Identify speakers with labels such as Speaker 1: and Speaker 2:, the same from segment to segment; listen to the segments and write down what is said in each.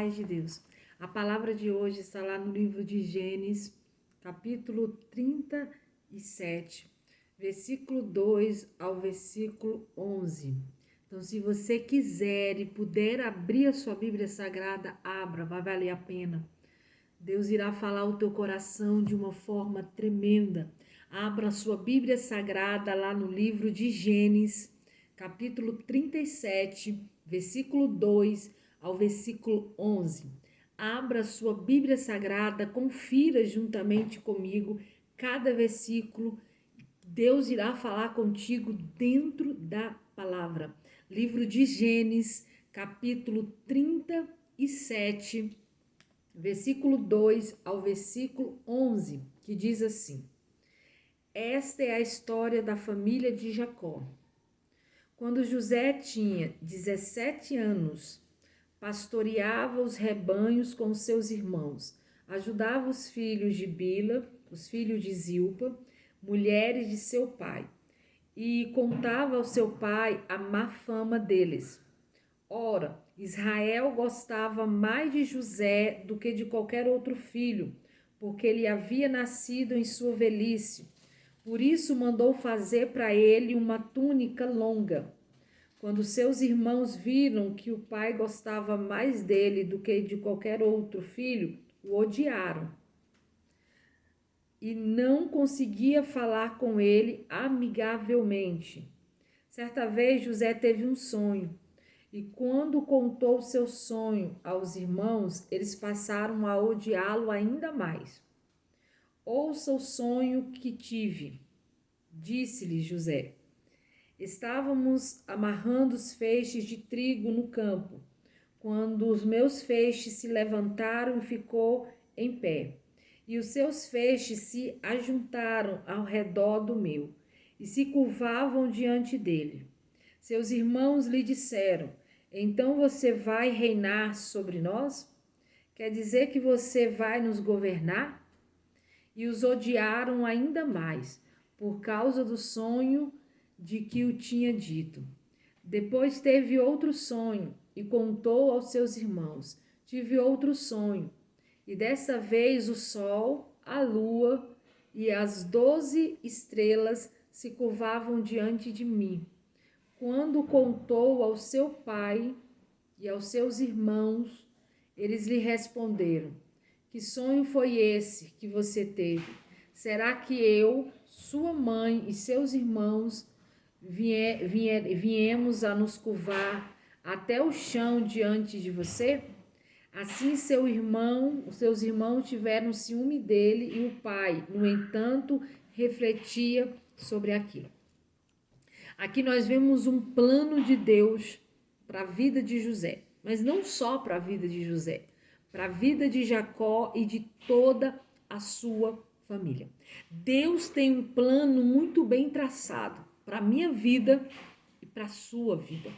Speaker 1: paz de Deus. A palavra de hoje está lá no livro de Gênesis, capítulo 37, versículo 2 ao versículo 11. Então, se você quiser e puder abrir a sua Bíblia Sagrada, abra, vai valer a pena. Deus irá falar ao teu coração de uma forma tremenda. Abra a sua Bíblia Sagrada lá no livro de Gênesis, capítulo 37, versículo 2 ao versículo 11. Abra a sua Bíblia Sagrada, confira juntamente comigo cada versículo. Deus irá falar contigo dentro da palavra. Livro de Gênesis, capítulo 37, versículo 2 ao versículo 11, que diz assim: Esta é a história da família de Jacó. Quando José tinha 17 anos, pastoreava os rebanhos com seus irmãos, ajudava os filhos de Bila, os filhos de Zilpa, mulheres de seu pai, e contava ao seu pai a má fama deles. Ora, Israel gostava mais de José do que de qualquer outro filho, porque ele havia nascido em sua velhice. Por isso mandou fazer para ele uma túnica longa. Quando seus irmãos viram que o pai gostava mais dele do que de qualquer outro filho, o odiaram. E não conseguia falar com ele amigavelmente. Certa vez José teve um sonho, e quando contou seu sonho aos irmãos, eles passaram a odiá-lo ainda mais. Ouça o sonho que tive, disse-lhe José. Estávamos amarrando os feixes de trigo no campo, quando os meus feixes se levantaram e ficou em pé, e os seus feixes se ajuntaram ao redor do meu, e se curvavam diante dele. Seus irmãos lhe disseram: Então você vai reinar sobre nós? Quer dizer que você vai nos governar? E os odiaram ainda mais, por causa do sonho de que o tinha dito. Depois teve outro sonho e contou aos seus irmãos: Tive outro sonho, e dessa vez o sol, a lua e as 12 estrelas se curvavam diante de mim. Quando contou ao seu pai e aos seus irmãos, eles lhe responderam: Que sonho foi esse que você teve? Será que eu, sua mãe e seus irmãos viemos a nos curvar até o chão diante de você? Assim os seus irmãos tiveram ciúme dele, e o pai, no entanto, refletia sobre aquilo. Aqui nós vemos um plano de Deus para a vida de José, mas não só para a vida de José, para a vida de Jacó e de toda a sua família. Deus tem um plano muito bem traçado para a minha vida e para a sua vida.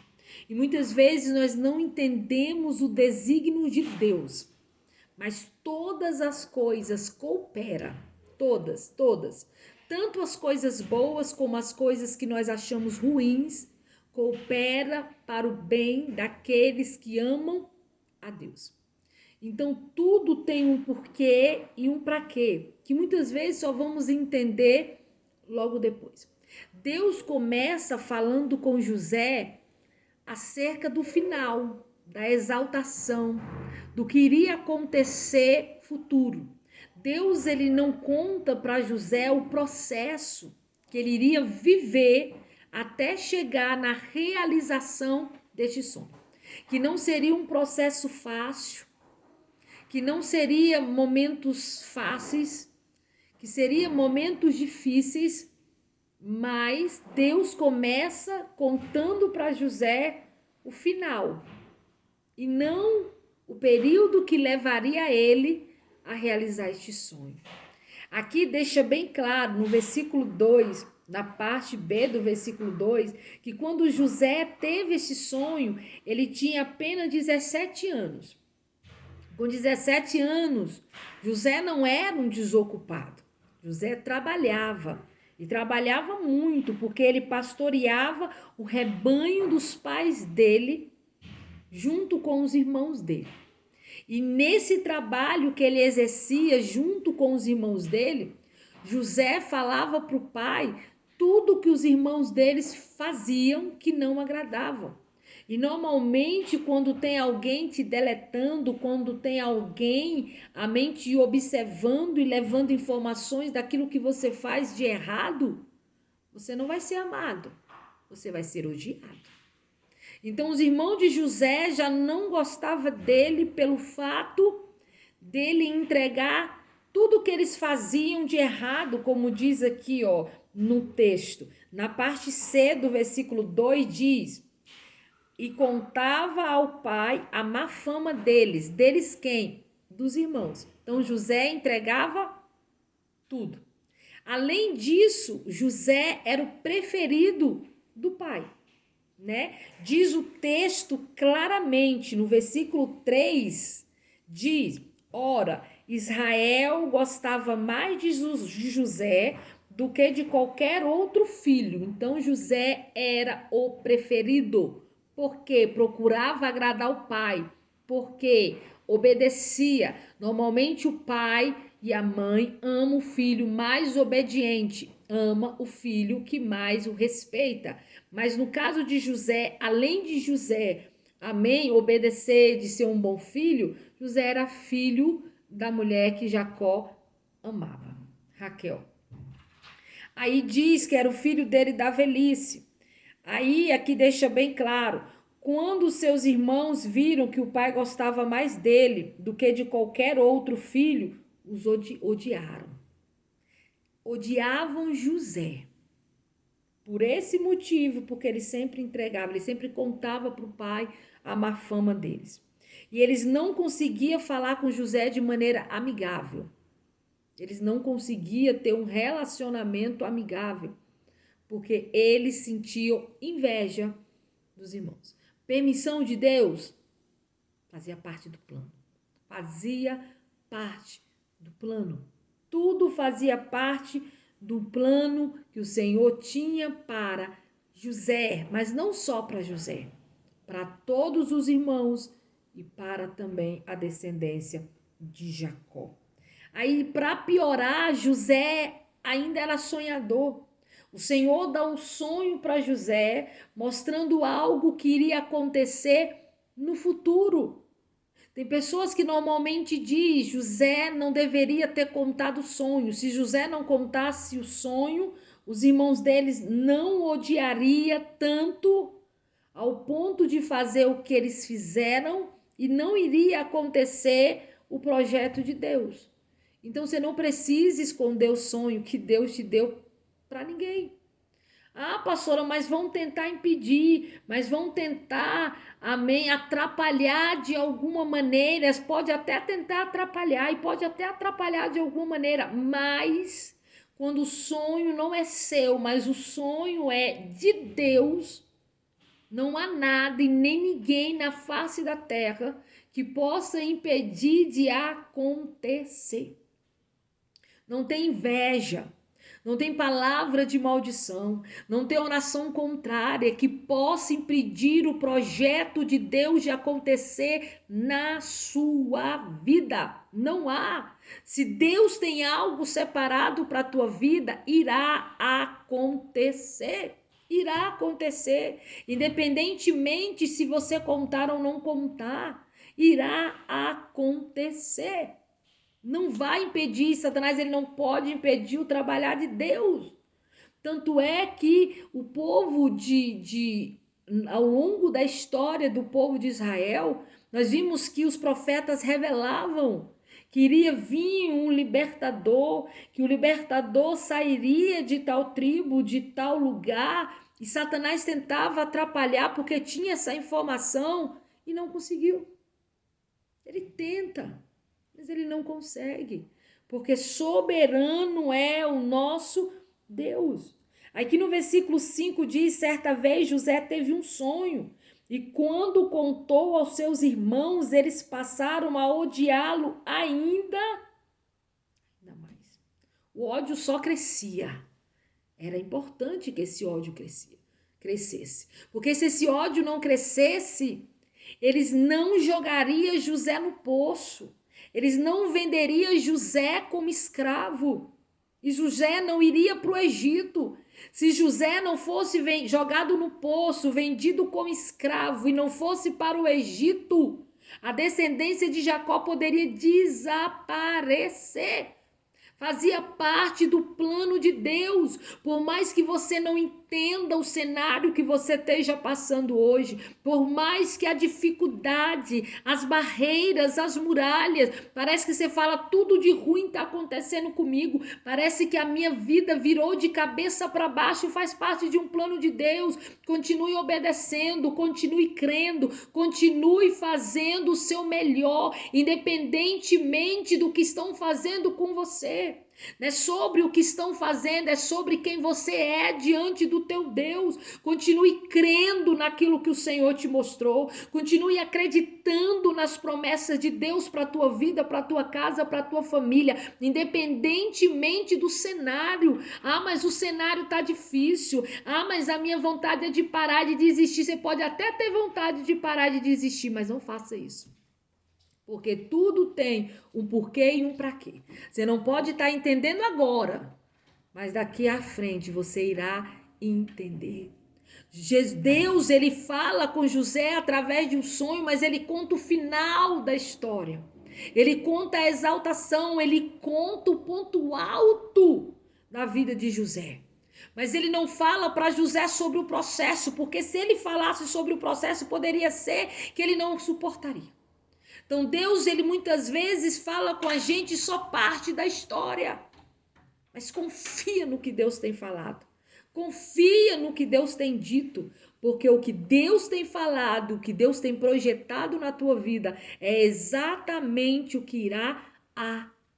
Speaker 1: E muitas vezes nós não entendemos o desígnio de Deus, mas todas as coisas cooperam, todas. Tanto as coisas boas como as coisas que nós achamos ruins, coopera para o bem daqueles que amam a Deus. Então, tudo tem um porquê e um para quê, que muitas vezes só vamos entender logo depois. Deus começa falando com José acerca do final, da exaltação, do que iria acontecer futuro. Deus, ele não conta para José o processo que ele iria viver até chegar na realização deste sonho. Que não seria um processo fácil, que não seria momentos fáceis, que seria momentos difíceis, mas Deus começa contando para José o final e não o período que levaria ele a realizar este sonho. Aqui deixa bem claro no versículo 2, na parte B do versículo 2, que quando José teve esse sonho, ele tinha apenas 17 anos. Com 17 anos, José não era um desocupado. José trabalhava. E trabalhava muito, porque ele pastoreava o rebanho dos pais dele, junto com os irmãos dele. E nesse trabalho que ele exercia junto com os irmãos dele, José falava para o pai tudo que os irmãos deles faziam que não agradavam. E normalmente quando tem alguém te deletando, quando tem alguém a mente observando e levando informações daquilo que você faz de errado, você não vai ser amado, você vai ser odiado. Então os irmãos de José já não gostavam dele pelo fato dele entregar tudo que eles faziam de errado, como diz aqui, ó, no texto. Na parte C do versículo 2 diz: e contava ao pai a má fama deles. Deles quem? Dos irmãos. Então José entregava tudo. Além disso, José era o preferido do pai, né? Diz o texto claramente, no versículo 3, diz: ora, Israel gostava mais de José do que de qualquer outro filho. Então José era o preferido, porque procurava agradar o pai, porque obedecia. Normalmente o pai e a mãe amam o filho mais obediente, ama o filho que mais o respeita. Mas no caso de José, além de José, amém, obedecer, de ser um bom filho, José era filho da mulher que Jacó amava, Raquel. Aí diz que era o filho dele da velhice. Aí aqui deixa bem claro, quando seus irmãos viram que o pai gostava mais dele do que de qualquer outro filho, os odiaram. Odiavam José. Por esse motivo, porque ele sempre entregava, ele sempre contava para o pai a má fama deles. E eles não conseguiam falar com José de maneira amigável. Eles não conseguiam ter um relacionamento amigável, porque eles sentiam inveja dos irmãos. Permissão de Deus fazia parte do plano. Fazia parte do plano. Tudo fazia parte do plano que o Senhor tinha para José, mas não só para José, para todos os irmãos e para também a descendência de Jacó. Aí, para piorar, José ainda era sonhador. O Senhor dá um sonho para José, mostrando algo que iria acontecer no futuro. Tem pessoas que normalmente dizem: José não deveria ter contado o sonho. Se José não contasse o sonho, os irmãos deles não odiariam tanto ao ponto de fazer o que eles fizeram e não iria acontecer o projeto de Deus. Então você não precisa esconder o sonho que Deus te deu para ninguém. Ah, pastora, mas vão tentar impedir, mas vão tentar, amém, atrapalhar de alguma maneira. Pode até tentar atrapalhar e pode até atrapalhar de alguma maneira, mas quando o sonho não é seu, mas o sonho é de Deus, não há nada e nem ninguém na face da terra que possa impedir de acontecer. Não tem inveja, não tem palavra de maldição, não tem oração contrária que possa impedir o projeto de Deus de acontecer na sua vida. Não há. Se Deus tem algo separado para a tua vida, irá acontecer. Irá acontecer, independentemente se você contar ou não contar, irá acontecer. Não vai impedir, Satanás ele não pode impedir o trabalhar de Deus. Tanto é que o povo ao longo da história do povo de Israel, nós vimos que os profetas revelavam que iria vir um libertador, que o libertador sairia de tal tribo, de tal lugar, e Satanás tentava atrapalhar porque tinha essa informação e não conseguiu. Ele tenta, mas ele não consegue, porque soberano é o nosso Deus. Aqui no versículo 5 diz: certa vez José teve um sonho, e quando contou aos seus irmãos, eles passaram a odiá-lo ainda mais. O ódio só crescia. Era importante que esse ódio crescesse, porque se esse ódio não crescesse, eles não jogariam José no poço, eles não venderiam José como escravo, e José não iria para o Egito. Se José não fosse jogado no poço, vendido como escravo e não fosse para o Egito, a descendência de Jacó poderia desaparecer. Fazia parte do plano de Deus. Por mais que você não entenda o cenário que você esteja passando hoje, por mais que a dificuldade, as barreiras, as muralhas, parece que você fala tudo de ruim está acontecendo comigo, parece que a minha vida virou de cabeça para baixo, faz parte de um plano de Deus. Continue obedecendo, continue crendo, continue fazendo o seu melhor, independentemente do que estão fazendo com você. Não é sobre o que estão fazendo, é sobre quem você é diante do teu Deus. Continue crendo naquilo que o Senhor te mostrou, continue acreditando nas promessas de Deus para a tua vida, para a tua casa, para a tua família, independentemente do cenário. Ah, mas o cenário está difícil. Ah, mas a minha vontade é de parar de desistir. Você pode até ter vontade de parar de desistir, mas não faça isso. Porque tudo tem um porquê e um para quê. Você não pode estar entendendo agora, mas daqui à frente você irá entender. Deus, ele fala com José através de um sonho, mas ele conta o final da história. Ele conta a exaltação, ele conta o ponto alto da vida de José. Mas ele não fala para José sobre o processo, porque se ele falasse sobre o processo, poderia ser que ele não suportaria. Então Deus, ele muitas vezes fala com a gente só parte da história. Mas confia no que Deus tem falado. Confia no que Deus tem dito. Porque o que Deus tem falado, o que Deus tem projetado na tua vida é exatamente o que irá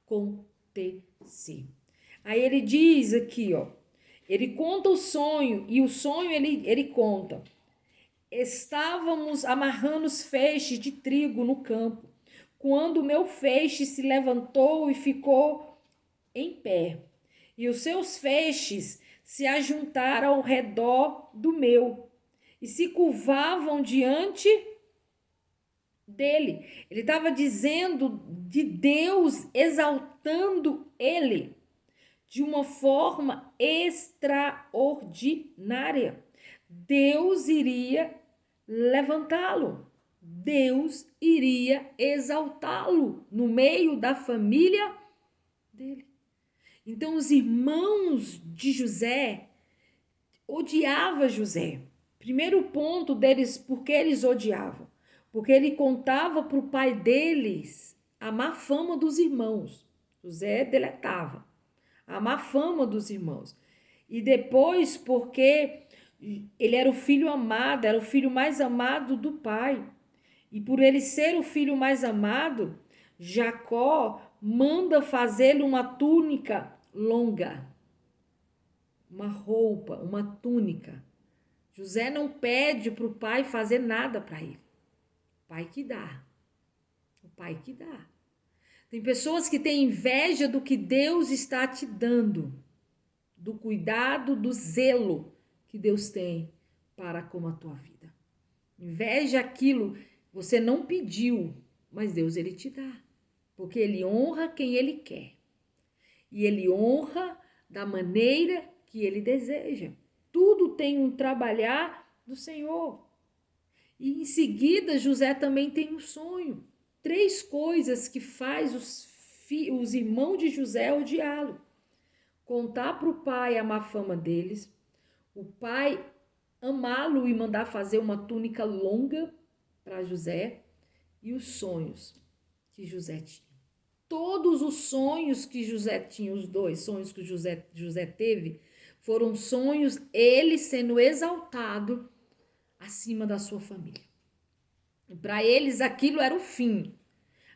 Speaker 1: acontecer. Aí ele diz aqui, ó. Ele conta o sonho e o sonho ele conta. Estávamos amarrando os feixes de trigo no campo, quando o meu feixe se levantou e ficou em pé, e os seus feixes se ajuntaram ao redor do meu, e se curvavam diante dele. Ele estava dizendo de Deus, exaltando ele, de uma forma extraordinária. Deus iria levantá-lo, Deus iria exaltá-lo no meio da família dele. Então os irmãos de José odiavam José. Primeiro ponto deles, porque eles odiavam? Porque ele contava para o pai deles a má fama dos irmãos. José deletava a má fama dos irmãos. E depois porque ele era o filho amado, era o filho mais amado do pai. E por ele ser o filho mais amado, Jacó manda fazer uma túnica longa, uma roupa, uma túnica. José não pede para o pai fazer nada para ele. O pai que dá. O pai que dá. Tem pessoas que têm inveja do que Deus está te dando, do cuidado, do zelo que Deus tem para com a tua vida. Inveja aquilo você não pediu, mas Deus ele te dá, porque ele honra quem ele quer. E ele honra da maneira que ele deseja. Tudo tem um trabalhar do Senhor. E em seguida José também tem um sonho. 3 coisas que faz os irmãos de José odiá-lo. Contar para o pai a má fama deles, o pai amá-lo e mandar fazer uma túnica longa para José, e os sonhos que José tinha. Todos os sonhos que José tinha, os 2 sonhos que José teve, foram sonhos ele sendo exaltado acima da sua família. E para eles aquilo era o fim.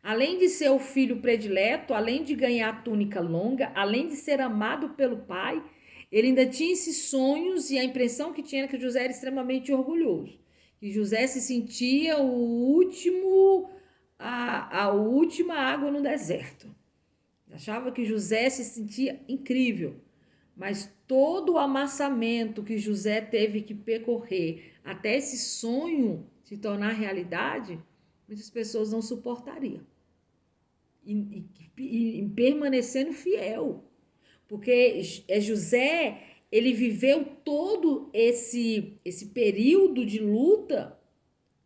Speaker 1: Além de ser o filho predileto, além de ganhar a túnica longa, além de ser amado pelo pai, ele ainda tinha esses sonhos, e a impressão que tinha era que José era extremamente orgulhoso. Que José se sentia a última água no deserto. Achava que José se sentia incrível. Mas todo o amassamento que José teve que percorrer até esse sonho se tornar realidade, muitas pessoas não suportariam. E permanecendo fiel. Porque José, ele viveu todo esse período de luta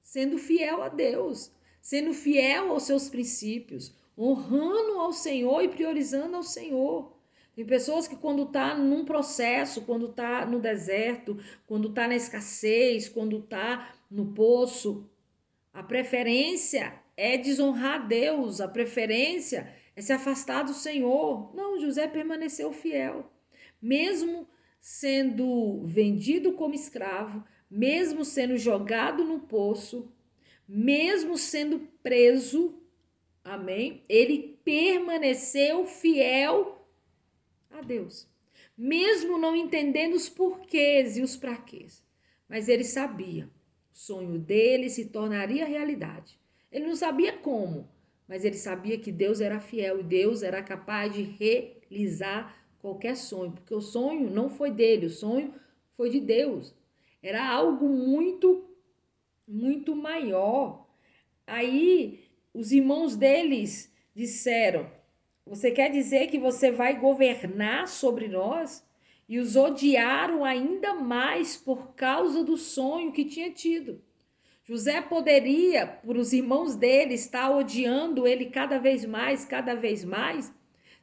Speaker 1: sendo fiel a Deus, sendo fiel aos seus princípios, honrando ao Senhor e priorizando ao Senhor. Tem pessoas que quando tá num processo, quando tá no deserto, quando tá na escassez, quando tá no poço, a preferência é desonrar a Deus, a preferência é se afastar do Senhor. Não, José permaneceu fiel. Mesmo sendo vendido como escravo, mesmo sendo jogado no poço, mesmo sendo preso, amém? Ele permaneceu fiel a Deus. Mesmo não entendendo os porquês e os praquês, mas ele sabia, o sonho dele se tornaria realidade. Ele não sabia como, mas ele sabia que Deus era fiel e Deus era capaz de realizar qualquer sonho, porque o sonho não foi dele, o sonho foi de Deus. Era algo muito, muito maior. Aí os irmãos deles disseram: você quer dizer que você vai governar sobre nós? E os odiaram ainda mais por causa do sonho que tinha tido. José poderia, por os irmãos dele, estar odiando ele cada vez mais,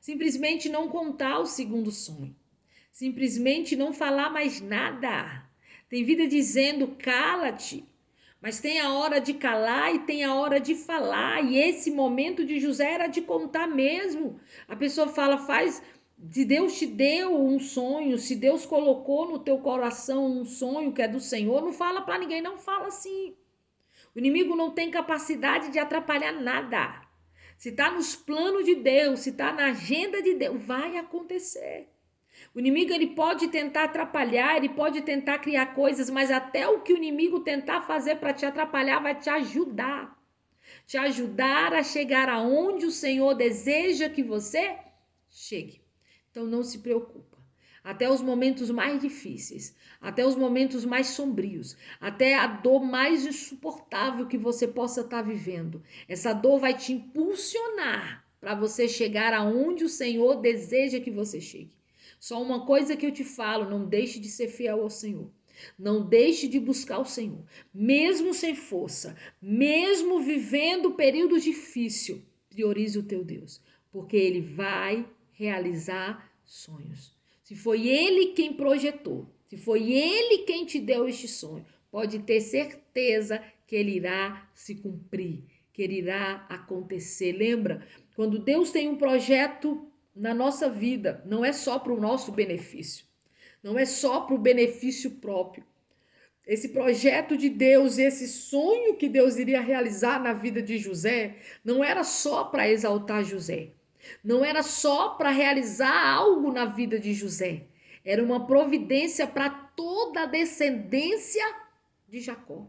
Speaker 1: simplesmente não contar o segundo sonho. Simplesmente não falar mais nada. Tem vida dizendo, cala-te. Mas tem a hora de calar e tem a hora de falar. E esse momento de José era de contar mesmo. A pessoa fala, se Deus te deu um sonho, se Deus colocou no teu coração um sonho que é do Senhor, não fala para ninguém, não fala assim. O inimigo não tem capacidade de atrapalhar nada. Se está nos planos de Deus, se está na agenda de Deus, vai acontecer. O inimigo ele pode tentar atrapalhar, ele pode tentar criar coisas, mas até o que o inimigo tentar fazer para te atrapalhar vai te ajudar. Te ajudar a chegar aonde o Senhor deseja que você chegue. Então não se preocupa. Até os momentos mais difíceis, até os momentos mais sombrios, até a dor mais insuportável que você possa estar vivendo. Essa dor vai te impulsionar para você chegar aonde o Senhor deseja que você chegue. Só uma coisa que eu te falo, não deixe de ser fiel ao Senhor. Não deixe de buscar o Senhor. Mesmo sem força, mesmo vivendo períodos difíceis, priorize o teu Deus, porque Ele vai realizar sonhos. Se foi Ele quem projetou, se foi Ele quem te deu este sonho, pode ter certeza que Ele irá se cumprir, que Ele irá acontecer. Lembra, quando Deus tem um projeto na nossa vida, não é só para o nosso benefício, não é só para o benefício próprio. Esse projeto de Deus, esse sonho que Deus iria realizar na vida de José, não era só para exaltar José, não era só para realizar algo na vida de José, era uma providência para toda a descendência de Jacó.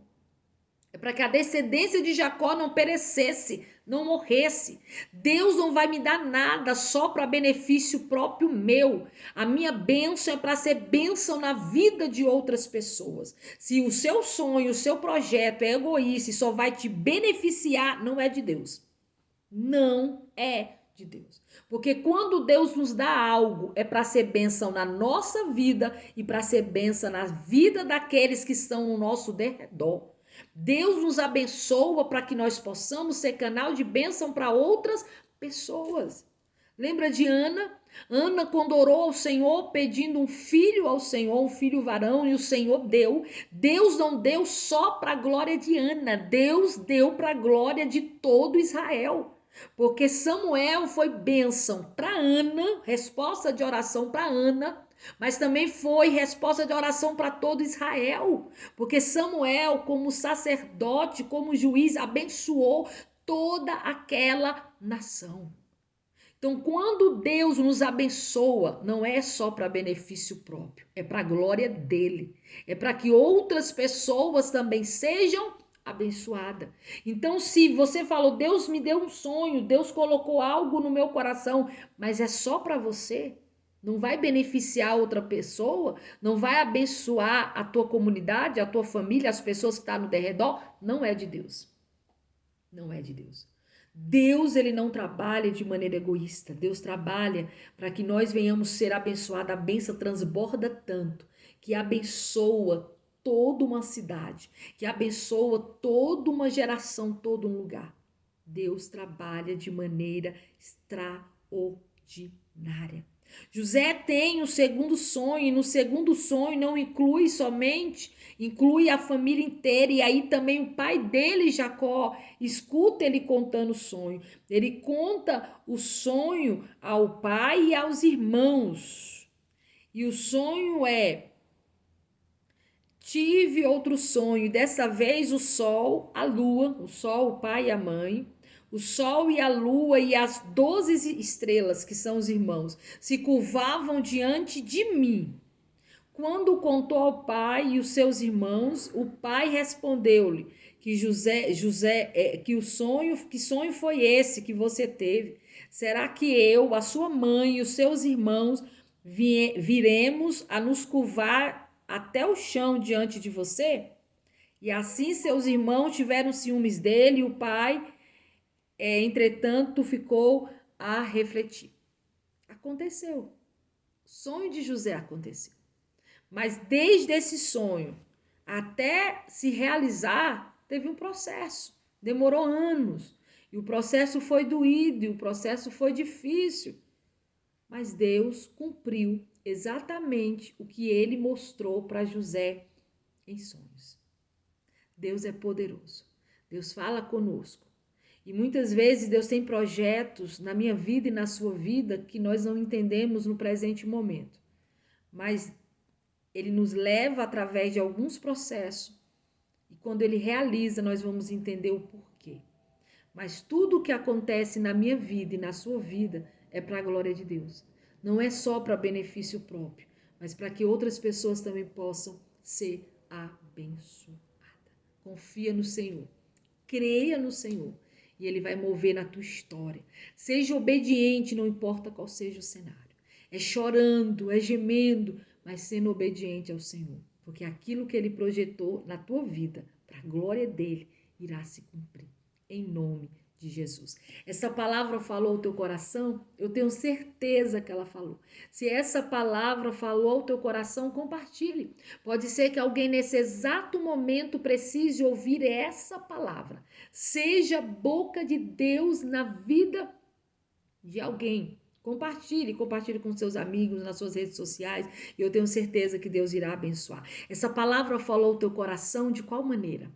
Speaker 1: É para que a descendência de Jacó não perecesse, não morresse. Deus não vai me dar nada só para benefício próprio meu. A minha bênção é para ser bênção na vida de outras pessoas. Se o seu sonho, o seu projeto é egoísta e só vai te beneficiar, não é de Deus. Não é de Deus. Porque quando Deus nos dá algo, é para ser bênção na nossa vida e para ser bênção na vida daqueles que estão no nosso derredor. Deus nos abençoa para que nós possamos ser canal de bênção para outras pessoas. Lembra de Ana? Ana, quando orou ao Senhor, pedindo um filho ao Senhor, um filho varão, e o Senhor deu. Deus não deu só para a glória de Ana, Deus deu para a glória de todo Israel. Porque Samuel foi bênção para Ana, resposta de oração para Ana, mas também foi resposta de oração para todo Israel, porque Samuel, como sacerdote, como juiz, abençoou toda aquela nação. Então, quando Deus nos abençoa, não é só para benefício próprio, é para a glória dele, é para que outras pessoas também sejam abençoadas. Então, se você falou, Deus me deu um sonho, Deus colocou algo no meu coração, mas é só para você, não vai beneficiar outra pessoa, não vai abençoar a tua comunidade, a tua família, as pessoas que estão no derredor, não é de Deus. Não é de Deus. Deus, ele não trabalha de maneira egoísta. Deus trabalha para que nós venhamos ser abençoados. A bênção transborda tanto que abençoa toda uma cidade, que abençoa toda uma geração, todo um lugar. Deus trabalha de maneira extraordinária. José tem o segundo sonho, e no segundo sonho não inclui somente, inclui a família inteira, e aí também o pai dele, Jacó, escuta ele contando o sonho. Ele conta o sonho ao pai e aos irmãos. E o sonho é: tive outro sonho, dessa vez o sol, a lua, o sol, o pai e a mãe, o sol e a lua e as 12 estrelas, que são os irmãos, se curvavam diante de mim. Quando contou ao pai e os seus irmãos, o pai respondeu-lhe que que sonho foi esse que você teve? Será que eu, a sua mãe e os seus irmãos viremos a nos curvar até o chão diante de você? E assim seus irmãos tiveram ciúmes dele, e o pai, entretanto, ficou a refletir. Aconteceu. O sonho de José aconteceu. Mas desde esse sonho até se realizar, teve um processo. Demorou anos. E o processo foi doído, e o processo foi difícil. Mas Deus cumpriu exatamente o que ele mostrou para José em sonhos. Deus é poderoso. Deus fala conosco. E muitas vezes Deus tem projetos na minha vida e na sua vida que nós não entendemos no presente momento. Mas ele nos leva através de alguns processos. E quando ele realiza, nós vamos entender o porquê. Mas tudo o que acontece na minha vida e na sua vida é para a glória de Deus. Não é só para benefício próprio, mas para que outras pessoas também possam ser abençoadas. Confia no Senhor. Creia no Senhor. E ele vai mover na tua história. Seja obediente, não importa qual seja o cenário. É chorando, é gemendo, mas sendo obediente ao Senhor. Porque aquilo que ele projetou na tua vida, para a glória dele, irá se cumprir. Em nome de Jesus. Essa palavra falou ao teu coração? Eu tenho certeza que ela falou. Se essa palavra falou ao teu coração, compartilhe. Pode ser que alguém nesse exato momento precise ouvir essa palavra. Seja boca de Deus na vida de alguém. Compartilhe com seus amigos, nas suas redes sociais, e eu tenho certeza que Deus irá abençoar. Essa palavra falou ao teu coração de qual maneira?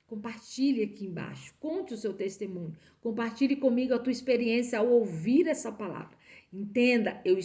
Speaker 1: Compartilhe aqui embaixo, conte o seu testemunho, compartilhe comigo a tua experiência ao ouvir essa palavra. Entenda, eu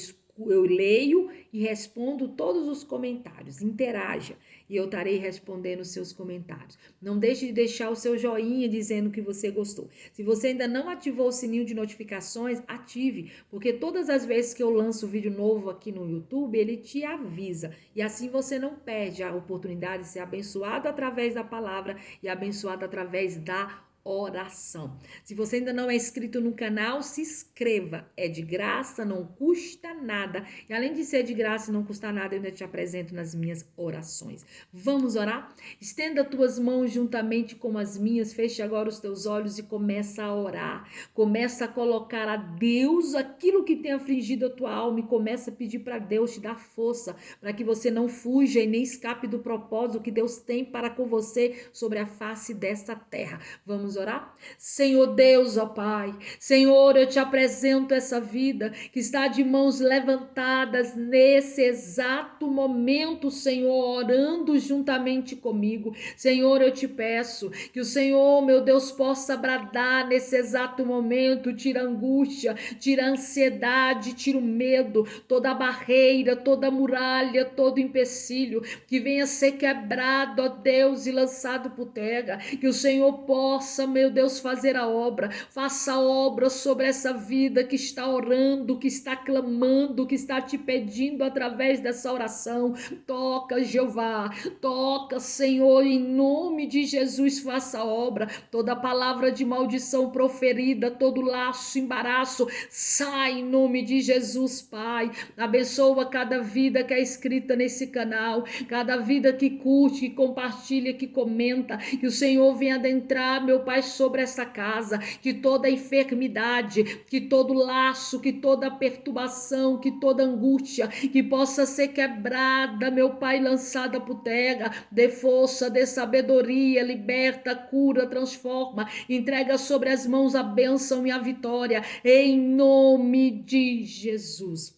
Speaker 1: leio e respondo todos os comentários, interaja e eu estarei respondendo os seus comentários. Não deixe de deixar o seu joinha dizendo que você gostou. Se você ainda não ativou o sininho de notificações, ative, porque todas as vezes que eu lanço vídeo novo aqui no YouTube, ele te avisa e assim você não perde a oportunidade de ser abençoado através da palavra e abençoado através da oração. Se você ainda não é inscrito no canal, se inscreva. É de graça, não custa nada. E além de ser de graça e não custar nada, eu ainda te apresento nas minhas orações. Vamos orar? Estenda tuas mãos juntamente com as minhas, feche agora os teus olhos e começa a orar. Começa a colocar a Deus aquilo que tem afligido a tua alma e começa a pedir para Deus te dar força, para que você não fuja e nem escape do propósito que Deus tem para com você sobre a face desta terra. Vamos orar? Senhor Deus, ó Pai, Senhor, eu te apresento essa vida que está de mãos levantadas nesse exato momento, Senhor, orando juntamente comigo. Senhor, eu te peço que o Senhor, meu Deus, possa bradar nesse exato momento, tira a angústia, tira a ansiedade, tira o medo, toda a barreira, toda a muralha, todo o empecilho, que venha ser quebrado, ó Deus, e lançado por terra, que o Senhor possa, possa, meu Deus, fazer a obra. Faça a obra sobre essa vida que está orando, que está clamando, que está te pedindo através dessa oração. Toca, Jeová, toca, Senhor, em nome de Jesus, faça a obra. Toda palavra de maldição proferida, todo laço, embaraço, sai em nome de Jesus, Pai. Abençoa cada vida que é escrita nesse canal, cada vida que curte, que compartilha, que comenta. Que o Senhor venha adentrar, meu Pai, sobre essa casa, que toda enfermidade, que todo laço, que toda perturbação, que toda angústia, que possa ser quebrada, meu Pai, lançada por terra. Dê força, dê sabedoria, liberta, cura, transforma, entrega sobre as mãos a bênção e a vitória, em nome de Jesus.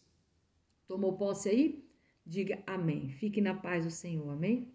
Speaker 1: Tomou posse aí? Diga amém. Fique na paz do Senhor, amém?